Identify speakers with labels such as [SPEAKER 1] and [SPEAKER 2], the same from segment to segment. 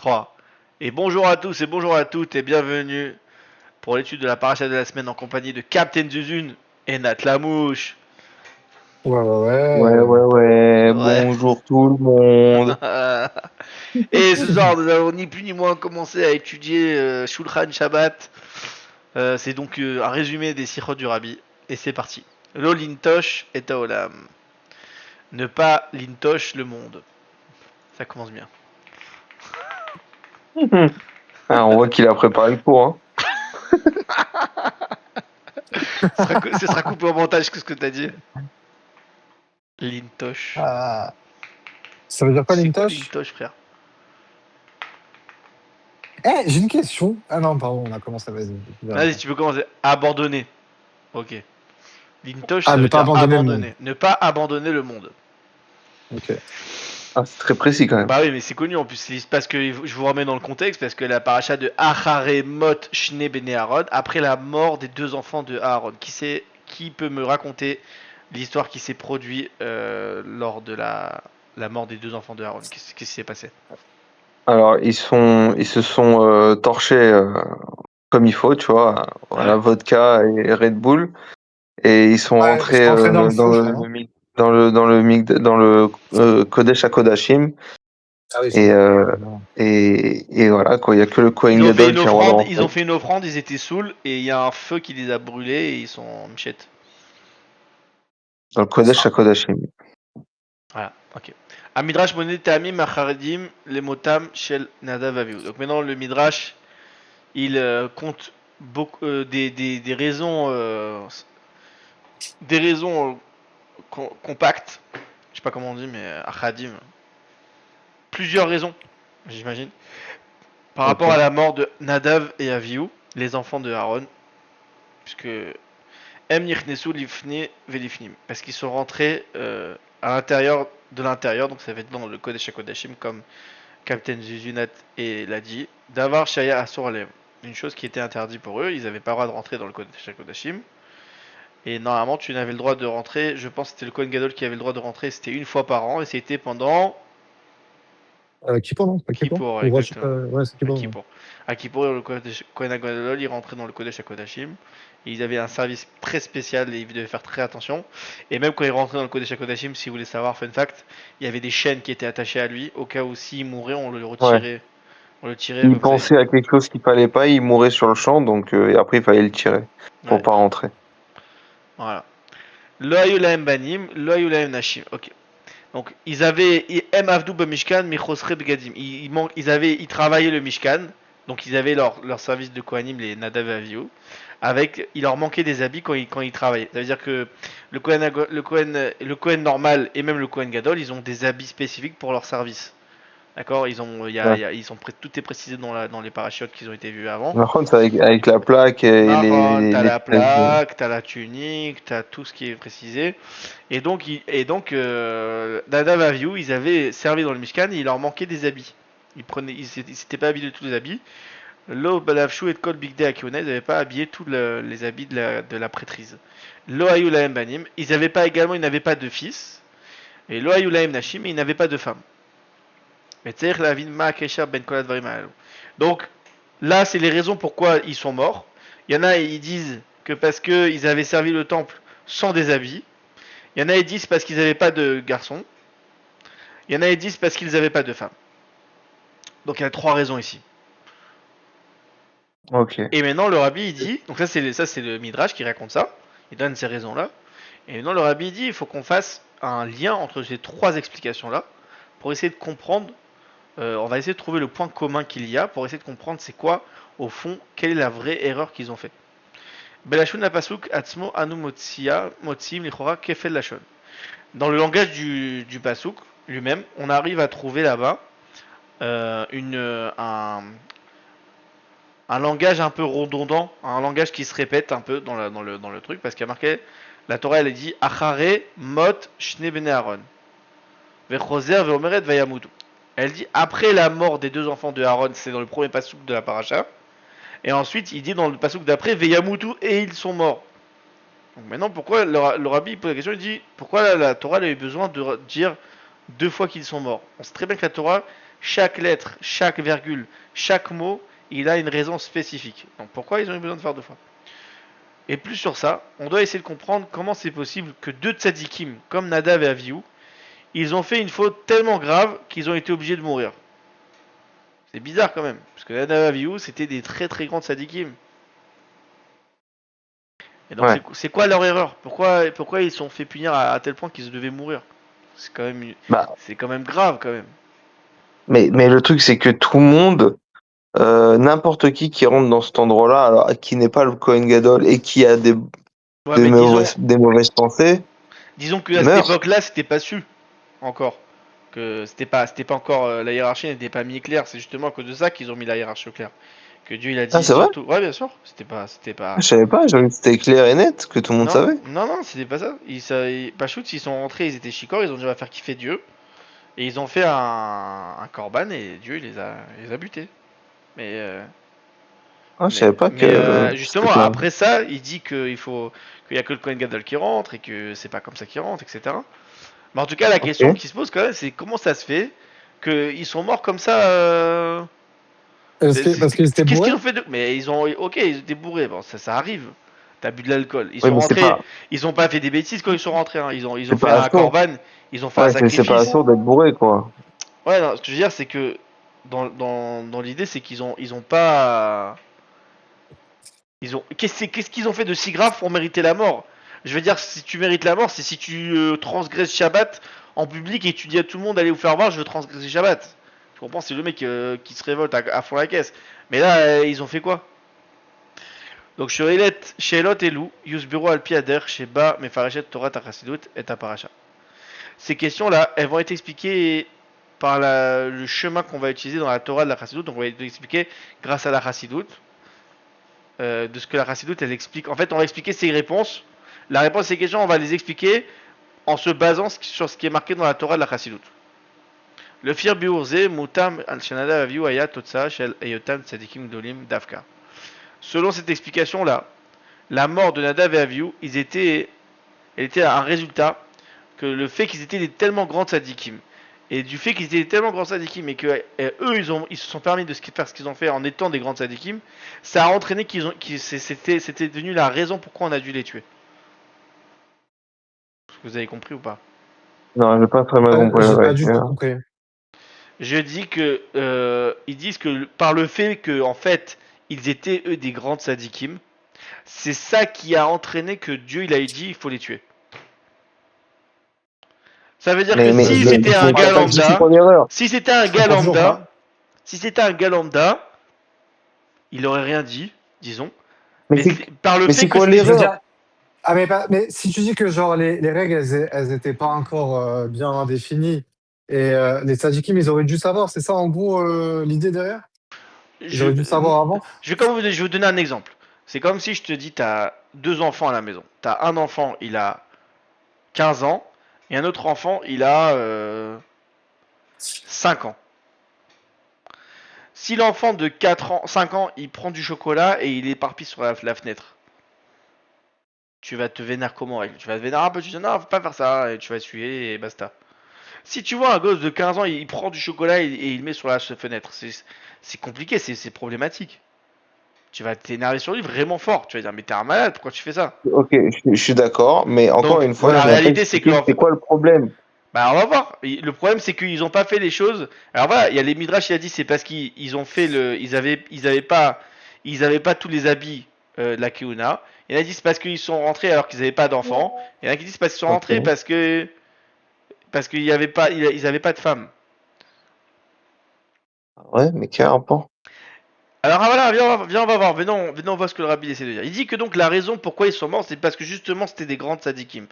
[SPEAKER 1] 3. Et bonjour à tous et bonjour à toutes et bienvenue pour l'étude de la paracha de la semaine en compagnie de Captain Zuzun et Nat Lamouche.
[SPEAKER 2] Ouais, ouais,
[SPEAKER 3] Ouais,
[SPEAKER 2] ouais.
[SPEAKER 3] ouais, ouais,
[SPEAKER 1] Ouais.
[SPEAKER 3] bonjour tout le monde.
[SPEAKER 1] Et ce soir, nous avons ni plus ni moins commencé à étudier Shulchan Shabbat. C'est donc un résumé des sirots du Rabbi. Et c'est parti. Lo lintosh et taolam. Ne pas lintosh le monde. Ça commence bien.
[SPEAKER 3] Ah, on voit qu'il a préparé le cours, hein.
[SPEAKER 1] Ce sera coupé au montage, qu'est-ce que t'as dit? Lintosh.
[SPEAKER 2] Ah, ça veut dire quoi,
[SPEAKER 1] C'est quoi
[SPEAKER 2] l'Intosh?
[SPEAKER 1] lintosh, frère?
[SPEAKER 2] J'ai une question. Ah non, pardon, on a commencé, vas-y.
[SPEAKER 1] Vas-y, tu peux commencer. Abandonner. Ok. Lintosh,
[SPEAKER 2] Ah,
[SPEAKER 1] ça
[SPEAKER 2] ne
[SPEAKER 1] veut
[SPEAKER 2] pas
[SPEAKER 1] dire
[SPEAKER 2] abandonner le monde.
[SPEAKER 1] abandonner. Ne pas abandonner le monde.
[SPEAKER 2] Ok.
[SPEAKER 3] Ah, c'est très précis quand même.
[SPEAKER 1] Bah oui, mais c'est connu en plus. C'est parce que je vous remets dans le contexte, parce que la paracha de Acharé Mot Shne Bene Aaron, après la mort des deux enfants de Aaron, qui peut me raconter l'histoire qui s'est produite lors de la mort des deux enfants de Aaron? Qu'est-ce qui s'est passé?
[SPEAKER 3] Alors, ils se sont torchés comme il faut, tu vois, à la
[SPEAKER 1] Ouais.
[SPEAKER 3] vodka et Red Bull, et ils sont
[SPEAKER 2] Ouais, ils
[SPEAKER 3] rentrés
[SPEAKER 2] sont entrés dans le feu, je crois, non?
[SPEAKER 3] dans le Kodesh HaKodashim,
[SPEAKER 2] Ah oui, c'est
[SPEAKER 3] et,
[SPEAKER 2] vrai.
[SPEAKER 3] euh,
[SPEAKER 2] Non.
[SPEAKER 3] et voilà quoi. Il y a que le Kohen Gadol qui a le droit de
[SPEAKER 1] Ils ont
[SPEAKER 3] rentrer.
[SPEAKER 1] fait une offrande, ils étaient saouls, et il y a un feu qui les a brûlés, et ils sont en mchette.
[SPEAKER 3] Dans le
[SPEAKER 2] C'est
[SPEAKER 3] Kodesh
[SPEAKER 2] ça.
[SPEAKER 3] HaKodashim.
[SPEAKER 1] Voilà, ok. A Midrash Monet Tamim Acharedim Lemotam Shel Nadav Avihu. Donc maintenant le Midrash il compte beaucoup des raisons compactes. Je sais pas comment on dit mais Achadim. Plusieurs raisons, j'imagine. Par
[SPEAKER 3] Ok.
[SPEAKER 1] rapport à la mort de Nadav et Avihu, les enfants de Aaron, puisque Em Nichnesu Lifne Velifnim, parce qu'ils sont rentrés à l'intérieur de l'intérieur, donc ça va être dans le Kodesh HaKodashim comme Captain Zuzunat et l'a dit, d'avoir Shaya Asur Alev. Une chose qui était interdite pour eux, ils n'avaient pas le droit de rentrer dans le Kodesh HaKodashim. Et normalement, tu n'avais le droit de rentrer, je pense que c'était le Kohen Gadol qui avait le droit de rentrer, c'était une fois par an, et c'était pendant
[SPEAKER 2] Kippour, non? C'est pas Kippour?
[SPEAKER 1] Kippour,
[SPEAKER 2] Ou Rosh,
[SPEAKER 1] exactement.
[SPEAKER 2] ouais, c'est
[SPEAKER 1] À
[SPEAKER 2] Kippour. Ouais.
[SPEAKER 1] Kippour. À Kippour, le Kohen Gadol, il rentrait dans le Kodesh HaKodashim. Et ils avaient un service très spécial et ils devaient faire très attention. Et même quand ils rentraient dans le Kodesh HaKodashim, si vous voulez savoir, fun fact, il y avait des chaînes qui étaient attachées à lui, au cas où s'il mourait, on le
[SPEAKER 3] Ouais.
[SPEAKER 1] retirait. On le tirait
[SPEAKER 3] Il
[SPEAKER 1] comme ça.
[SPEAKER 3] pensait à quelque chose qu'il fallait pas, il mourait sur le champ, donc et après il fallait le tirer pour
[SPEAKER 1] Ouais,
[SPEAKER 3] pas rentrer.
[SPEAKER 1] voilà. Lo ayu lahem banim, lo ayu lahem nashim. Ok. Donc ils avaient em avdu b'mishkan michosre begadim. Ils travaillaient le mishkan. Donc ils avaient leur service de kohanim, les nadav et avihu. Avec, il leur manquait des habits quand ils travaillaient. Ça veut dire que le kohen normal et même le kohen gadol, ils ont des habits spécifiques pour leur service. D'accord.
[SPEAKER 3] Ouais.
[SPEAKER 1] Tout est précisé dans les parachutes qui ont été vus avant.
[SPEAKER 3] Par contre, avec la plaque et
[SPEAKER 1] Marron, t'as
[SPEAKER 3] les
[SPEAKER 1] la
[SPEAKER 3] pièces
[SPEAKER 1] plaque, t'as la tunique, t'as tout ce qui est précisé. Nadav Avihu, ils avaient servi dans le Mishkan et il leur manquait des habits. Ils s'étaient pas habillés de tous les habits. Lo Balavshu et Kol Bigde Akiona, ils n'avaient pas habillé tous les habits de la prêtrise. Lo Ayu Lahem Banim, ils n'avaient pas de fils. Et Lo Ayu Lahem Nashim, ils n'avaient pas de femmes. Mais Tzer Lavin Ma Kesha Ben Kol Advarim Halalu. Donc là, c'est les raisons pourquoi ils sont morts. Il y en a, ils disent que parce qu'ils avaient servi le temple sans des habits. Il y en a, ils disent parce qu'ils n'avaient pas de garçons. Il y en a, ils disent parce qu'ils n'avaient pas de femmes. Donc il y a trois raisons ici.
[SPEAKER 3] Ok.
[SPEAKER 1] Et maintenant, le rabbi, il dit, donc ça c'est le Midrash qui raconte ça, il donne ces raisons-là. Et maintenant, le rabbi, il dit, il faut qu'on fasse un lien entre ces trois explications-là pour essayer de comprendre, on va essayer de trouver le point commun qu'il y a pour essayer de comprendre c'est quoi, au fond, quelle est la vraie erreur qu'ils ont fait. Belashon la pasuk atzmo anu motsim lichora kefel lashon. Dans le langage du pasuk lui-même, on arrive à trouver là-bas un langage un peu redondant, un langage qui se répète un peu dans le truc, parce qu'il y a marqué, la Torah elle dit Achare mot shne bene Aaron, vechoser veomeret vayamutu. Elle dit après la mort des deux enfants de Aaron, c'est dans le premier pasouk de la paracha, et ensuite il dit dans le pasouk d'après Veyamutu et ils sont morts. Donc maintenant pourquoi le rabbi pose la question, il dit pourquoi la Torah elle a eu besoin de dire deux fois qu'ils sont morts. On sait très bien que la Torah chaque lettre, chaque virgule, chaque mot, il a une raison spécifique. Donc pourquoi ils ont eu besoin de faire 2 fois? Et plus sur ça, on doit essayer de comprendre comment c'est possible que 2 tzadikim, comme Nadav et Avihu, ils ont fait une faute tellement grave qu'ils ont été obligés de mourir. C'est bizarre quand même, parce que Nadav et Avihu, c'était des très très grands tzadikim. Et donc
[SPEAKER 3] Ouais.
[SPEAKER 1] c'est quoi leur erreur? Pourquoi ils se sont fait punir à tel point qu'ils devaient mourir?
[SPEAKER 3] Bah,
[SPEAKER 1] C'est quand même grave quand même.
[SPEAKER 3] mais le truc, c'est que tout le monde, n'importe qui rentre dans cet endroit-là, alors qui n'est pas le Kohen Gadol et qui a
[SPEAKER 1] Ouais, mais disons,
[SPEAKER 3] des mauvaises pensées,
[SPEAKER 1] disons qu'à cette
[SPEAKER 3] meurt.
[SPEAKER 1] époque-là, c'était pas su encore. Que c'était pas encore la hiérarchie n'était pas mis claire. C'est justement à cause de ça qu'ils ont mis la hiérarchie au clair. Que Dieu il a
[SPEAKER 3] Ah,
[SPEAKER 1] dit
[SPEAKER 3] c'est vrai?
[SPEAKER 1] surtout. Ouais, bien sûr. C'était
[SPEAKER 3] Ah,
[SPEAKER 1] pas.
[SPEAKER 3] je savais pas, j'avais dit que c'était clair et net, que tout le monde
[SPEAKER 1] Non,
[SPEAKER 3] savait.
[SPEAKER 1] non, non, c'était pas ça. Pachout, s'ils sont rentrés, ils étaient chicords, ils ont dit on va faire kiffer Dieu. Et ils ont fait un corban et Dieu il les a butés. Mais, euh,
[SPEAKER 3] Ah, je savais pas que c'était
[SPEAKER 1] justement,
[SPEAKER 3] clair.
[SPEAKER 1] après ça, il dit qu'il y a que le Kohen Gadol qui rentre et que c'est pas comme ça qu'il rentre, etc. Mais en tout cas, la question
[SPEAKER 3] Ok.
[SPEAKER 1] qui se pose quand même, c'est comment ça se fait qu'ils sont morts comme ça.
[SPEAKER 2] Parce qu'ils étaient
[SPEAKER 1] Qu'est-ce qu'ils
[SPEAKER 2] bourrés?
[SPEAKER 1] ont fait de. Mais ils ont. Ok, ils étaient bourrés, bon, ça arrive. T'as bu de l'alcool. Ils
[SPEAKER 3] Oui,
[SPEAKER 1] sont
[SPEAKER 3] mais
[SPEAKER 1] rentrés, ils ont pas fait des bêtises quand ils sont rentrés. Hein. Ils ont
[SPEAKER 3] c'est
[SPEAKER 1] fait
[SPEAKER 3] pas
[SPEAKER 1] un
[SPEAKER 3] assaut.
[SPEAKER 1] corban, ils ont fait un
[SPEAKER 3] Ouais, c'est pas
[SPEAKER 1] sacrifice.
[SPEAKER 3] assaut d'être bourré, quoi.
[SPEAKER 1] Ouais, non, ce que je veux dire, c'est que dans l'idée, c'est qu'ils ont pas. Qu'est-ce qu'ils ont fait de si grave pour mériter la mort? Je veux dire, si tu mérites la mort, c'est si tu transgresses Shabbat en public et tu dis à tout le monde allez vous faire voir, je veux transgresser Shabbat. Tu comprends? C'est le mec qui se révolte à fond la caisse. Mais là, ils ont fait quoi? Donc chez Elot et Lou, Yusbiro Alpi Ader, chez Ba, Mefareshet Torah Tachasidut et Taparacha. Ces questions-là, elles vont être expliquées par le chemin qu'on va utiliser dans la Torah de la Chassidut. Donc on va expliquer grâce à la Chassidut, de ce que la Chassidut elle explique. En fait, on va expliquer ces réponses. La réponse à ces questions, on va les expliquer en se basant sur ce qui est marqué dans la Torah de la Chassidut. Le fir biurze mutam al shenada aviu ayat totsa shel eyotam tzadikim gdolim davka. Selon cette explication-là, la mort de Nadav et Avihu, elle était un résultat que le fait qu'ils étaient tellement grands tzadikim et du fait qu'ils étaient tellement grands tzadikim et que eux ils se sont permis de faire ce qu'ils ont fait en étant des grands tzadikim, ça a entraîné c'était devenu la raison pourquoi on a dû les tuer. Est-ce que vous avez compris ou pas?
[SPEAKER 3] Non, j'ai pas très bien compris,
[SPEAKER 2] J'ai pas
[SPEAKER 3] ouais.
[SPEAKER 2] du tout compris.
[SPEAKER 1] Je dis que ils disent que par le fait que en fait ils étaient eux des grands tzadikim, c'est ça qui a entraîné que Dieu il a dit il faut les tuer. Ça veut dire que si c'était
[SPEAKER 2] Je
[SPEAKER 1] un
[SPEAKER 2] comprends
[SPEAKER 1] gars
[SPEAKER 2] pas du
[SPEAKER 3] C'est
[SPEAKER 2] tout.
[SPEAKER 1] lambda,
[SPEAKER 3] ton erreur.
[SPEAKER 1] si c'était un
[SPEAKER 2] Je
[SPEAKER 1] gars
[SPEAKER 2] comprends toujours
[SPEAKER 1] lambda,
[SPEAKER 2] pas.
[SPEAKER 1] si c'était un gars lambda, il aurait rien dit, disons.
[SPEAKER 3] Mais
[SPEAKER 1] Mais
[SPEAKER 3] c'est,
[SPEAKER 1] par le
[SPEAKER 3] mais
[SPEAKER 1] fait
[SPEAKER 3] c'est
[SPEAKER 1] que
[SPEAKER 3] quoi
[SPEAKER 1] c'était.
[SPEAKER 2] Je veux
[SPEAKER 3] l'erreur?
[SPEAKER 2] dire, ah mais si tu dis que genre les règles elles étaient pas encore bien définies et les tzadikim ils auraient dû savoir, c'est ça en gros l'idée derrière? Ils
[SPEAKER 1] Je,
[SPEAKER 2] auraient dû savoir avant?
[SPEAKER 1] je vais vous donner un exemple. C'est comme si je te dis, t'as 2 enfants à la maison. T'as un enfant, il a 15 ans, et un autre enfant, il a 5 ans. Si l'enfant de 4 ans, 5 ans, il prend du chocolat et il éparpille sur la fenêtre, tu vas te vénérer comment? Tu vas te vénérer un peu, tu dis non, faut pas faire ça, et tu vas essuyer et basta. Si tu vois un gosse de 15 ans, il prend du chocolat et il le met sur la fenêtre, c'est compliqué, c'est problématique. Tu vas t'énerver sur lui vraiment fort. Tu vas dire, mais t'es un malade, pourquoi tu fais ça?
[SPEAKER 3] Ok, je suis d'accord, mais encore
[SPEAKER 1] Donc,
[SPEAKER 3] une fois,
[SPEAKER 1] la
[SPEAKER 3] tu m'as pas
[SPEAKER 1] réalité, c'est que
[SPEAKER 3] expliqué c'était quoi le problème.
[SPEAKER 1] bah, on va voir. Le problème, c'est qu'ils ont pas fait les choses. Alors voilà, il y a les Midrash, il a dit, c'est parce qu'ils ont fait le. Ils avaient pas tous les habits de la Keuna. Il y en a dit, c'est parce qu'ils sont rentrés alors qu'ils avaient pas d'enfants. Il y en a qui disent, c'est parce qu'ils sont rentrés
[SPEAKER 3] Ok.
[SPEAKER 1] parce qu'il y avait pas, ils avaient pas de femmes.
[SPEAKER 3] Ouais, mais quel rapport?
[SPEAKER 1] Alors ah, voilà, viens, on va voir. Venons, on voit ce que le rabbi essaie de dire. Il dit que donc la raison pourquoi ils sont morts, c'est parce que justement c'était des grands tzadikim.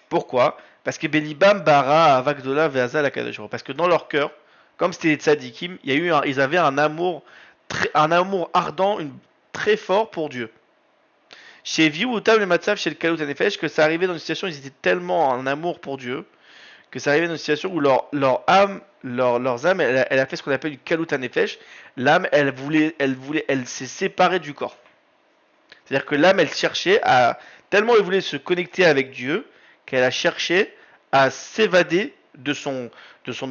[SPEAKER 1] Pourquoi? Parce que Belibam bara avakdola ve'aza la kadashro. Parce que dans leur cœur, comme c'était des tzadikim, ils avaient un amour ardent, très fort pour Dieu. Chez Viu Utam le Matzav, chez le Kalut Anefesh, que ça arrivait dans une situation où ils étaient tellement en amour pour Dieu que ça arrivait dans une situation où leurs âmes, elle a fait ce qu'on appelle du kalut nefesh. L'âme, elle s'est séparée du corps. C'est-à-dire que l'âme, tellement elle voulait se connecter avec Dieu, qu'elle a cherché à s'évader de son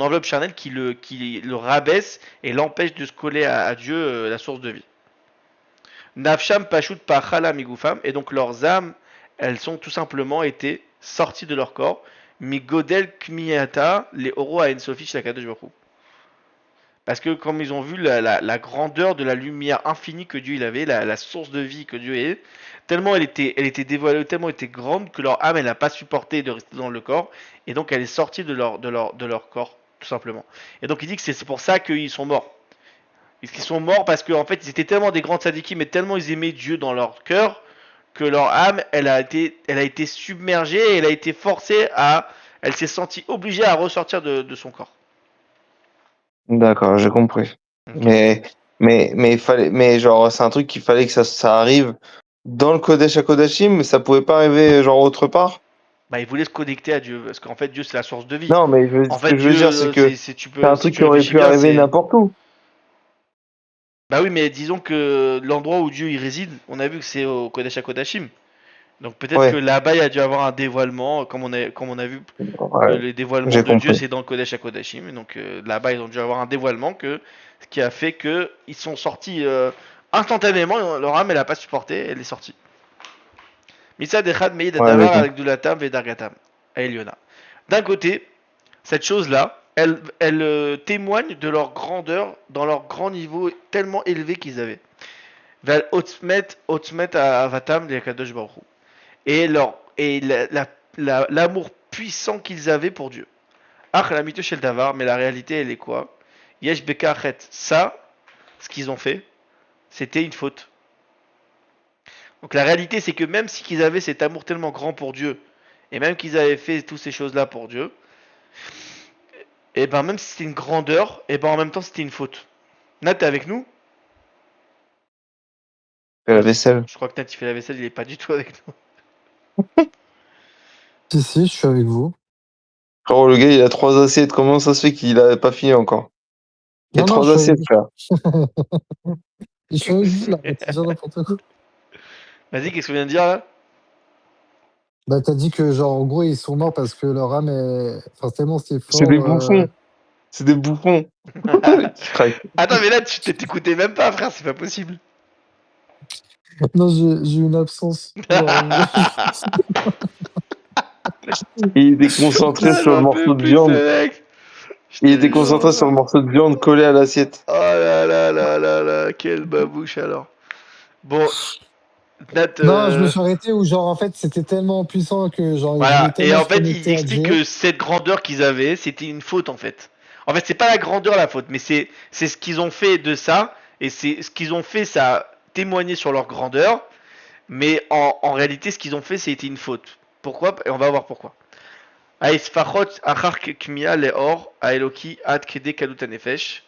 [SPEAKER 1] enveloppe charnelle qui le rabaisse et l'empêche de se coller à Dieu, la source de vie. Nafsham pashut pachala migufam, et donc leurs âmes, elles sont tout simplement été sorties de leur corps. Migodel kmiata les oro a ensofi shlakadosh baruch. Parce que comme ils ont vu la grandeur de la lumière infinie que Dieu il avait, la source de vie que Dieu est, tellement elle était dévoilée, tellement elle était grande que leur âme elle n'a pas supporté de rester dans le corps, et donc elle est sortie de leur corps, tout simplement. Et donc il dit que c'est pour ça qu'ils sont morts. Ils sont morts parce qu'en fait ils étaient tellement des grands tzadikim, mais tellement ils aimaient Dieu dans leur cœur, que leur âme elle a été submergée, et elle a été forcée à... Elle s'est sentie obligée à ressortir de son corps.
[SPEAKER 3] D'accord, j'ai compris.
[SPEAKER 1] Ok.
[SPEAKER 3] Mais il fallait, mais genre, c'est un truc qu'il fallait que ça arrive dans le Kodesh HaKodashim, mais ça pouvait pas arriver, genre, autre part?
[SPEAKER 1] Bah, ils voulaient se connecter à Dieu, parce qu'en fait Dieu c'est la source de vie.
[SPEAKER 3] Non, mais
[SPEAKER 1] En
[SPEAKER 3] ce
[SPEAKER 1] fait
[SPEAKER 3] que je veux dire, c'est
[SPEAKER 1] Dieu,
[SPEAKER 3] que c'est un
[SPEAKER 1] si
[SPEAKER 3] truc
[SPEAKER 1] tu
[SPEAKER 3] qui aurait
[SPEAKER 1] réfléchis
[SPEAKER 3] pu
[SPEAKER 1] bien,
[SPEAKER 3] arriver
[SPEAKER 1] c'est...
[SPEAKER 3] n'importe où.
[SPEAKER 1] Bah oui, mais disons que l'endroit où Dieu y réside, on a vu que c'est au Kodesh HaKodashim. Donc peut-être que
[SPEAKER 3] Ouais,
[SPEAKER 1] là-bas il y a dû avoir un dévoilement, comme on a vu que
[SPEAKER 3] ouais,
[SPEAKER 1] le dévoilement
[SPEAKER 3] j'ai
[SPEAKER 1] de Dieu
[SPEAKER 3] compris.
[SPEAKER 1] c'est dans le Kodesh HaKodashim. Donc là-bas ils ont dû avoir un dévoilement ce qui a fait que ils sont sortis instantanément, leur âme elle a pas supporté, elle est sortie. Mitzad Echad Meïd
[SPEAKER 3] Ouais, j'ai
[SPEAKER 1] Davar
[SPEAKER 3] compris.
[SPEAKER 1] avec Dulatam Vedargatam à Eliona. D'un côté, cette chose-là, elle témoigne de leur grandeur, dans leur grand niveau tellement élevé qu'ils avaient. Val Otmet Avatam de Kadosh Baruch Hu. Et l'amour puissant qu'ils avaient pour Dieu. Ach la mito shel davar, mais la réalité elle est quoi? Yesh bekachet. Ça, ce qu'ils ont fait, c'était une faute. Donc la réalité c'est que même si qu'ils avaient cet amour tellement grand pour Dieu, et même qu'ils avaient fait toutes ces choses-là pour Dieu, et ben même si c'était une grandeur, et ben en même temps c'était une faute. Nat, t'es avec nous?
[SPEAKER 3] Fais la vaisselle.
[SPEAKER 1] Je crois que Nat il fait la vaisselle, il est pas du tout avec nous.
[SPEAKER 2] Si, je suis avec vous.
[SPEAKER 3] Frérot, le gars, il a 3 assiettes. Comment ça se fait qu'il a pas fini encore? Il y a
[SPEAKER 2] Non, non,
[SPEAKER 3] 3 assiettes, frère.
[SPEAKER 2] je suis avec vous là, t'as déjà n'importe quoi.
[SPEAKER 1] Vas-y, qu'est-ce qu'on vient de dire là?
[SPEAKER 2] Bah, t'as dit que, genre, en gros, ils sont morts parce que leur âme est. Enfin, tellement c'est
[SPEAKER 3] C'est des
[SPEAKER 2] fort.
[SPEAKER 3] bouffons. C'est des bouffons. Qui craquent.
[SPEAKER 1] Attends, mais là tu t'écoutais même pas, frère, c'est pas possible.
[SPEAKER 2] Non, j'ai eu une absence. Genre,
[SPEAKER 3] Il était concentré
[SPEAKER 1] Ah,
[SPEAKER 3] sur le
[SPEAKER 1] j'en peux
[SPEAKER 3] morceau de
[SPEAKER 1] plus ce
[SPEAKER 3] viande.
[SPEAKER 1] mec. Je
[SPEAKER 3] Il
[SPEAKER 1] te
[SPEAKER 3] était concentré sur le
[SPEAKER 1] jure.
[SPEAKER 3] morceau de viande collé à l'assiette.
[SPEAKER 1] Oh là là là là là, quelle babouche alors. Bon, Nat,
[SPEAKER 2] non, je me suis arrêté où, genre, en fait, c'était tellement puissant que, genre, ils voulaient
[SPEAKER 1] voilà. Et
[SPEAKER 2] tellement
[SPEAKER 1] en
[SPEAKER 2] se
[SPEAKER 1] fait, il
[SPEAKER 2] connecter à
[SPEAKER 1] explique
[SPEAKER 2] Dieu.
[SPEAKER 1] que cette grandeur qu'ils avaient, c'était une faute en fait. En fait, c'est pas la grandeur la faute, mais c'est ce qu'ils ont fait de ça, et c'est ce qu'ils ont fait, ça a témoigné sur leur grandeur, mais en réalité, ce qu'ils ont fait, c'était une faute. Pourquoi? Et on va voir pourquoi. Aisfachot achar kmia leor aeloki ad kede kalut nefesh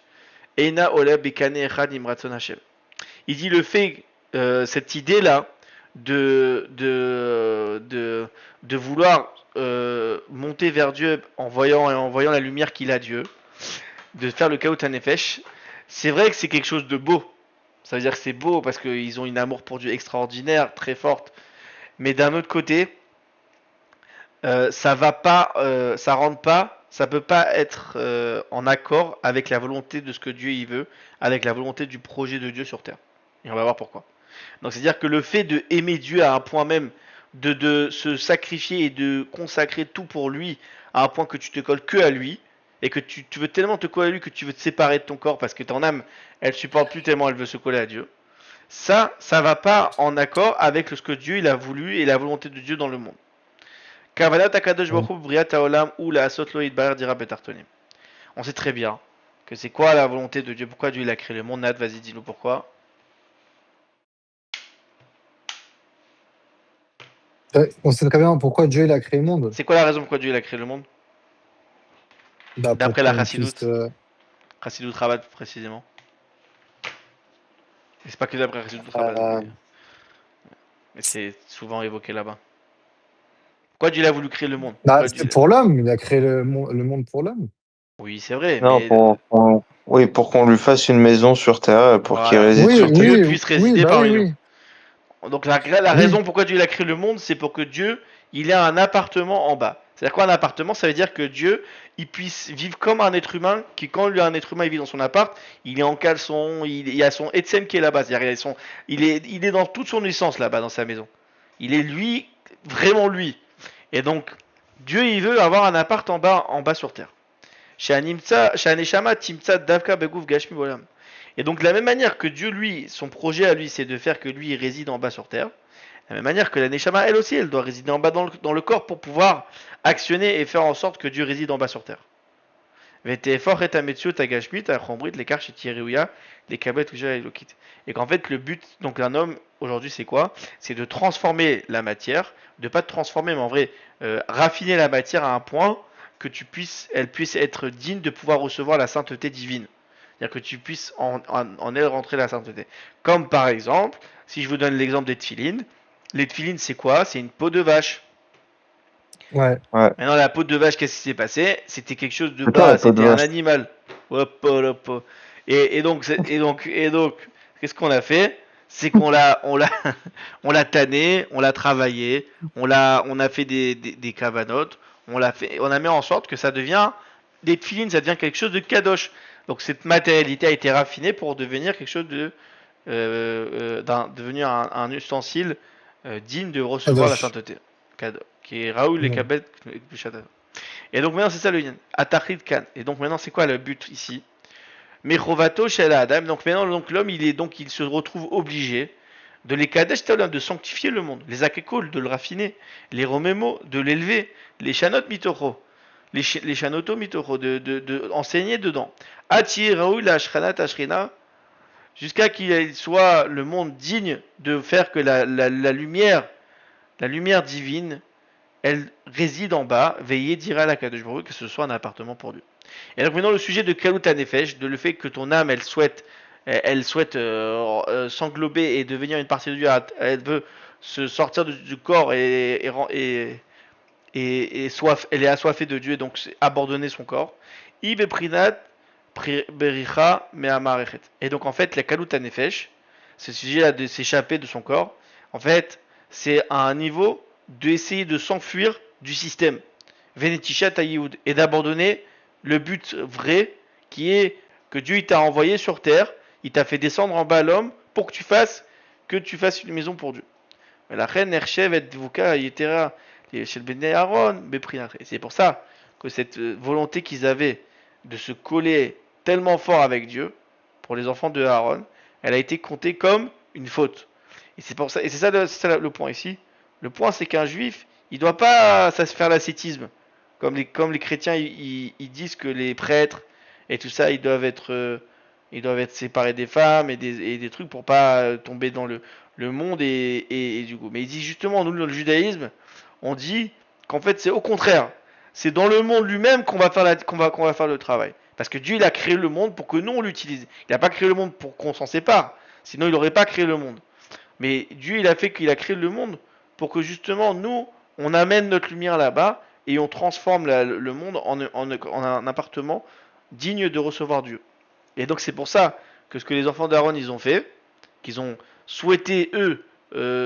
[SPEAKER 1] eina ole bekane echad imratson Hashem. Il dit le fait, cette idée là de vouloir monter vers Dieu en voyant la lumière qu'il a Dieu, de faire le kaout nefesh, c'est vrai que c'est quelque chose de beau. Ça veut dire que c'est beau parce qu'ils ont une amour pour Dieu extraordinaire, très forte. Mais d'un autre côté, ça va pas, ça rentre pas, ça peut pas être en accord avec la volonté de ce que Dieu y veut, avec la volonté du projet de Dieu sur terre. Et on va voir pourquoi. Donc c'est-à-dire que le fait de aimer Dieu à un point même, de se sacrifier et de consacrer tout pour lui, à un point que tu te colles que à lui, et que tu veux tellement te coller à lui que tu veux te séparer de ton corps parce que ton âme, elle supporte plus tellement elle veut se coller à Dieu. Ça va pas en accord avec ce que Dieu il a voulu et la volonté de Dieu dans le monde. Kavanat Akadosh Baruch Hu Briat Haolam ou la Asot Lo Yitbarer Dira Betartonim. On sait très bien que c'est quoi la volonté de Dieu, pourquoi Dieu il a créé le monde. Nad, vas-y, dis-nous pourquoi.
[SPEAKER 2] On sait très bien pourquoi Dieu il a créé le monde.
[SPEAKER 1] C'est quoi la raison pourquoi Dieu il a créé le monde?
[SPEAKER 2] Bah, pour
[SPEAKER 1] D'après la
[SPEAKER 2] qu'on puisse.
[SPEAKER 1] Chassidoute. Chassidoute Rabat précisément. Et c'est pas que d'après Chassidoute Rabat,
[SPEAKER 2] Euh,
[SPEAKER 1] mais c'est souvent évoqué là-bas. Pourquoi Dieu il a voulu créer le monde?
[SPEAKER 2] bah,
[SPEAKER 1] Pourquoi
[SPEAKER 2] c'est
[SPEAKER 1] Dieu...
[SPEAKER 2] pour l'homme. Il a créé le monde pour l'homme.
[SPEAKER 1] Oui, c'est vrai,
[SPEAKER 3] Non,
[SPEAKER 1] mais
[SPEAKER 3] oui, pour qu'on lui fasse une maison sur Terre, pour qu'il
[SPEAKER 1] voilà,
[SPEAKER 3] réside
[SPEAKER 1] pour
[SPEAKER 2] Oui,
[SPEAKER 1] que
[SPEAKER 3] sur Terre.
[SPEAKER 1] Dieu
[SPEAKER 2] oui,
[SPEAKER 1] puisse
[SPEAKER 2] oui,
[SPEAKER 1] résider
[SPEAKER 2] bah oui,
[SPEAKER 1] parmi nous.
[SPEAKER 2] oui.
[SPEAKER 1] Donc la raison
[SPEAKER 2] Oui.
[SPEAKER 1] pourquoi Dieu il a créé le monde, c'est pour que Dieu il ait un appartement en bas. C'est-à-dire quoi un appartement? Ça veut dire que Dieu, il puisse vivre comme un être humain, qui quand lui un être humain il vit dans son appart, il est en caleçon, il y a son Etsem qui est là-bas, c'est-à-dire il est dans toute son essence là-bas dans sa maison. Il est lui, vraiment lui. Et donc Dieu il veut avoir un appart en bas sur terre. Chez Aneshama, Timtsa, Davka, Begouf, Gashmi, Bolam. Et donc de la même manière que Dieu lui, son projet à lui, c'est de faire que lui il réside en bas sur terre. De la même manière que la Neshama, elle aussi, elle doit résider en bas dans le corps pour pouvoir actionner et faire en sorte que Dieu réside en bas sur terre. Et qu'en fait, le but donc d'un homme aujourd'hui, c'est quoi? C'est de transformer la matière, de pas de transformer, mais en vrai, raffiner la matière à un point que elle puisse être digne de pouvoir recevoir la sainteté divine. C'est-à-dire que tu puisses en elle rentrer la sainteté. Comme par exemple, si je vous donne l'exemple des tefilines, les tefilines, c'est quoi? C'est une peau de vache.
[SPEAKER 2] Ouais.
[SPEAKER 1] Maintenant, la peau de vache, qu'est-ce qui s'est passé? C'était quelque chose de
[SPEAKER 3] Putain,
[SPEAKER 1] bas,
[SPEAKER 3] la peau de
[SPEAKER 1] c'était un
[SPEAKER 3] vache.
[SPEAKER 1] animal. Hop, hop, hop. Et donc, qu'est-ce qu'on a fait? C'est qu'on on l'a tanné, on l'a travaillé, on a fait des cavanotes, on a mis en sorte que ça devient des tefilines, ça devient quelque chose de kadosh. Donc cette matérialité a été raffinée pour devenir quelque chose devenir un ustensile digne de recevoir la
[SPEAKER 2] Kadosh.
[SPEAKER 1] sainteté. Qui est Raoul et
[SPEAKER 2] Ouais.
[SPEAKER 1] Kabet. Et donc maintenant c'est ça le yin. Atachid Kan. Et donc maintenant c'est quoi le but ici? Mechovato chez Adam. Donc maintenant donc l'homme il se retrouve obligé de les kadesh Taolam, de sanctifier le monde, les akekol, de le raffiner, les romemo, de l'élever, les chanot mitoro, les chanoto mitoro, de enseigner dedans. Ati Raoul la shranat ashrina, jusqu'à qu'il soit le monde digne de faire que la lumière divine, elle réside en bas, veillez, dira la Kadosh Baruch, que ce soit un appartement pour Dieu. Et donc maintenant le sujet de Kalut Nefesh, de le fait que ton âme, elle souhaite s'englober et devenir une partie de Dieu, elle veut se sortir du corps elle est assoiffée de Dieu et donc abandonner son corps. Ibe Prinat Bericha Me'amarechet. Et donc en fait la Kalut Nefesh, ce sujet-là de s'échapper de son corps, en fait c'est à un niveau d'essayer de s'enfuir du système. Venetisha Taïoud, et d'abandonner le but vrai qui est que Dieu il t'a envoyé sur terre, il t'a fait descendre en bas l'homme pour que tu fasses une maison pour Dieu. La reine Erchev et Dvuka Yetera chez le Béné Aaron, c'est pour ça que cette volonté qu'ils avaient de se coller tellement fort avec Dieu pour les enfants de Aaron, elle a été comptée comme une faute. Et c'est pour ça, et c'est ça le point ici. Le point, c'est qu'un juif, il doit pas ça se faire l'ascétisme. Comme les chrétiens, ils disent que les prêtres et tout ça, ils doivent être séparés des femmes et des trucs pour pas tomber dans le monde et du coup. Mais ils disent justement, nous, dans le judaïsme, on dit qu'en fait, c'est au contraire. C'est dans le monde lui-même qu'on va faire le travail. Parce que Dieu, il a créé le monde pour que nous, on l'utilise. Il n'a pas créé le monde pour qu'on s'en sépare. Sinon, il n'aurait pas créé le monde. Mais Dieu, il a fait qu'il a créé le monde pour que justement, nous, on amène notre lumière là-bas et on transforme le monde en un appartement digne de recevoir Dieu. Et donc, c'est pour ça que ce que les enfants d'Aaron, ils ont fait, qu'ils ont souhaité, eux,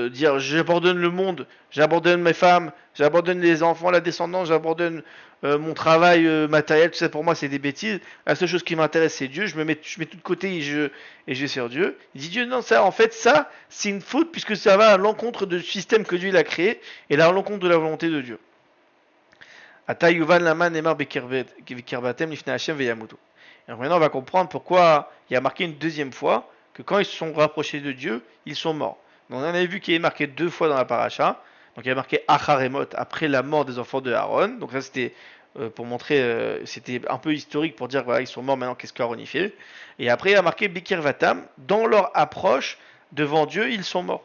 [SPEAKER 1] dire j'abandonne le monde, j'abandonne mes femmes, j'abandonne les enfants, la descendance, j'abandonne mon travail matériel, tout ça pour moi c'est des bêtises. La seule chose qui m'intéresse c'est Dieu, je mets tout de côté et je vais faire Dieu. Il dit Dieu, non, ça en fait, ça c'est une faute puisque ça va à l'encontre du système que Dieu il a créé et là à l'encontre de la volonté de Dieu. Ata yuvan lama nemar bekirbatem lifnei Hashem veyamutu. Et maintenant on va comprendre pourquoi il y a marqué une deuxième fois que quand ils se sont rapprochés de Dieu, ils sont morts. Donc on avait vu qu'il est marqué deux fois dans la paracha. Donc il y a marqué Acharemot après la mort des enfants de Aaron. Donc ça c'était pour montrer, c'était un peu historique pour dire voilà ils sont morts maintenant qu'est-ce qu'Aaron y fait. Et après il y a marqué Bekir Vatam dans leur approche devant Dieu ils sont morts.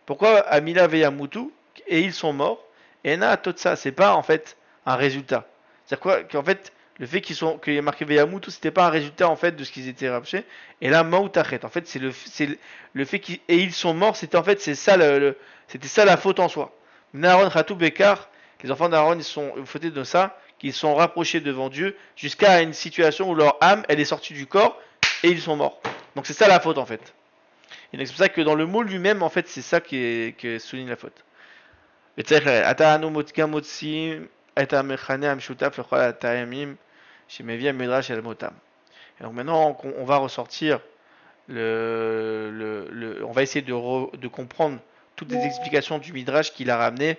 [SPEAKER 1] Pourquoi Amila Veyamutu et ils sont morts? Et na Totsa c'est pas en fait un résultat. C'est-à-dire quoi qu'en fait le fait qu'il y ait marqué Veyamutu c'était pas un résultat en fait de ce qu'ils étaient rapprochés. Et là Mautachet en fait c'est le fait qu'ils et ils sont morts c'était en fait c'est ça c'était ça la faute en soi. Naron Khatou Bekar, les enfants d'Aaron ils sont fautés de ça, qu'ils sont rapprochés devant Dieu jusqu'à une situation où leur âme elle est sortie du corps et ils sont morts. Donc c'est ça la faute en fait. Et donc c'est pour ça que dans le mot lui-même en fait c'est ça qui souligne la faute. את המכנה המשותף לכל הטעמים שמביא המדרש אל מותם. Et donc maintenant, on va ressortir on va essayer de comprendre toutes les explications du Midrash qu'il a ramené.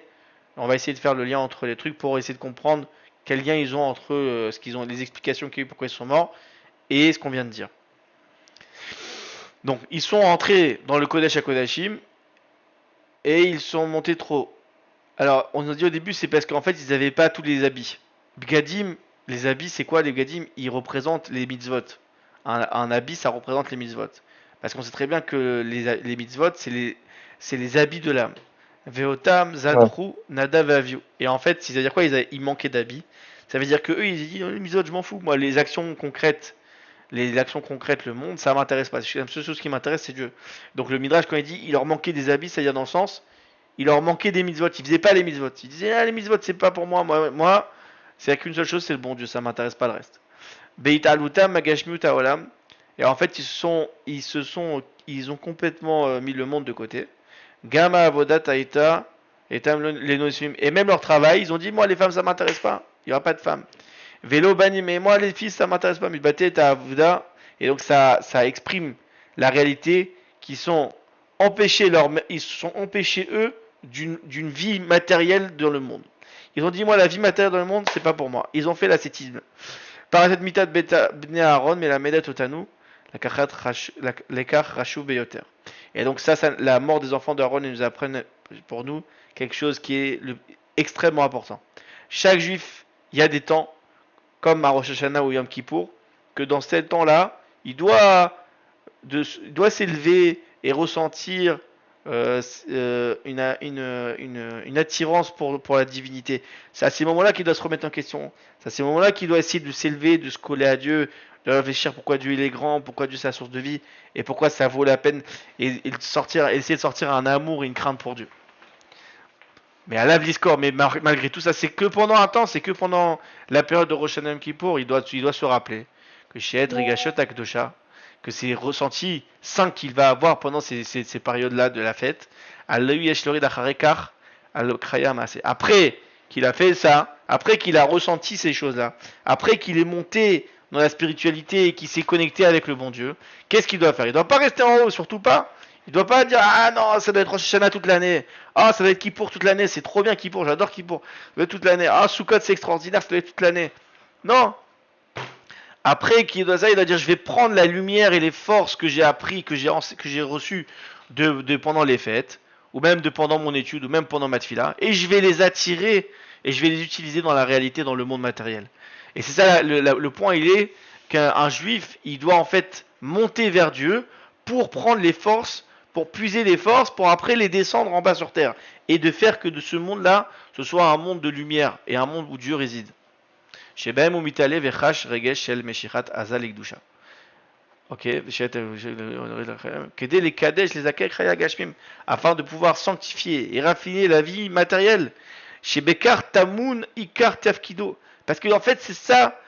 [SPEAKER 1] On va essayer de faire le lien entre les trucs pour essayer de comprendre quel lien ils ont entre ce qu'ils ont, les explications qu'il y a eu pourquoi ils sont morts et ce qu'on vient de dire. Donc, ils sont entrés dans le Kodesh HaKodashim et ils sont montés trop haut. Alors, on a dit au début, c'est parce qu'en fait, ils n'avaient pas tous les habits. Bgadim, les habits, c'est quoi les Bgadim? Ils représentent les mitzvot. Un habit, ça représente les mitzvot. Parce qu'on sait très bien que les mitzvot, c'est les habits de l'âme. Veotam,
[SPEAKER 3] Ouais.
[SPEAKER 1] Zadru, Nada, Vaviu. Et en fait, c'est-à-dire quoi? Ils manquaient d'habits. Ça veut dire que eux, ils disent, les mitzvot, je m'en fous. Moi, les actions concrètes, le monde, ça m'intéresse pas. La seule chose qui m'intéresse, c'est Dieu. Donc le Midrash, quand il dit, il leur manquait des habits, c'est-à-dire dans le sens, il leur manquait des mitzvot. Ils faisaient pas les mitzvot. Ils disaient, ah, les mitzvot, c'est pas pour moi. Moi, c'est qu'une seule chose, c'est le bon Dieu. Ça m'intéresse pas le reste. Beit alutam magashmiut haolam. Et en fait, ils ont complètement mis le monde de côté. Gama avodat aita et les nosim. Et même leur travail, ils ont dit, moi, les femmes, ça m'intéresse pas. Il y aura pas de femmes. Vélo bani, mais moi, les fils, ça m'intéresse pas. Mitbaté ta avoda. Et donc, ça exprime la réalité qui sont ils sont empêchés, eux, d'une vie matérielle dans le monde. Ils ont dit, moi, la vie matérielle dans le monde, c'est pas pour moi. Ils ont fait l'ascétisme. Par cette mitad bnei Aaron, mais la medet otanu, l'écart rachou beyoter. Et donc ça, la mort des enfants d'Aaron, ils nous apprennent pour nous quelque chose qui est extrêmement important. Chaque juif, il y a des temps, comme à Rosh Hashanah ou Yom Kippour, que dans ces temps-là, il doit s'élever et ressentir une attirance pour la divinité. C'est à ces moments-là qu'il doit se remettre en question. C'est à ces moments-là qu'il doit essayer de s'élever, de se coller à Dieu, de réfléchir pourquoi Dieu il est grand, pourquoi Dieu c'est la source de vie, et pourquoi ça vaut la peine, et essayer de sortir un amour et une crainte pour Dieu. Mais à la Bliscor, mais malgré tout ça, c'est que pendant un temps, c'est que pendant la période de Rosh Hashanah Yom Kippour, il doit se rappeler que chez Ed Rigashot Akdosha, que ces ressentis saints qu'il va avoir pendant ces périodes-là de la fête, après qu'il a fait ça, après qu'il a ressenti ces choses-là, après qu'il est monté dans la spiritualité et qu'il s'est connecté avec le bon Dieu, qu'est-ce qu'il doit faire? Il ne doit pas rester en haut, surtout pas. Il ne doit pas dire ah non, ça doit être Rosh Hashanah toute l'année. Ah, ça doit être Kippour toute l'année, c'est trop bien Kippour, j'adore Kippour. Ça doit être toute l'année. Ah, Sukkot c'est extraordinaire, ça doit être toute l'année. Non, après, il doit dire je vais prendre la lumière et les forces que j'ai appris, que j'ai reçues pendant les fêtes, ou même pendant mon étude, ou même pendant ma tefila, et je vais les attirer et je vais les utiliser dans la réalité, dans le monde matériel. Et c'est ça le point, il est qu'un juif, il doit en fait monter vers Dieu pour prendre les forces, pour puiser les forces, pour après les descendre en bas sur terre, et de faire que de ce monde-là, ce soit un monde de lumière et un monde où Dieu réside. שבהם הוא מתעלה וחש רגש של משיכת עזה לקדושה. אוקיי? כדי לקדש, לזכר חיי הגשמים, afin de pouvoir sanctifier et raffiner la vie matérielle. שבכך טמון עיקר תפקידו. Parce que en fait, c'est ça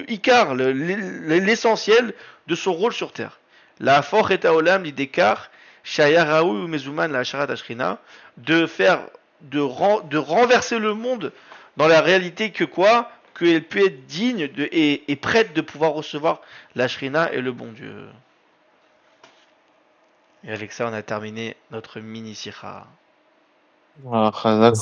[SPEAKER 1] Icar, l'essentiel de son rôle sur terre. La for et haolam l'idékar, shaya raoui ou mezuman la sharat ashrina, de renverser le monde dans la réalité que quoi? Qu'elle peut être digne et prête de pouvoir recevoir la shrina et le bon Dieu. Et avec ça, on a terminé notre mini-sikha.
[SPEAKER 3] Voilà, Chazak,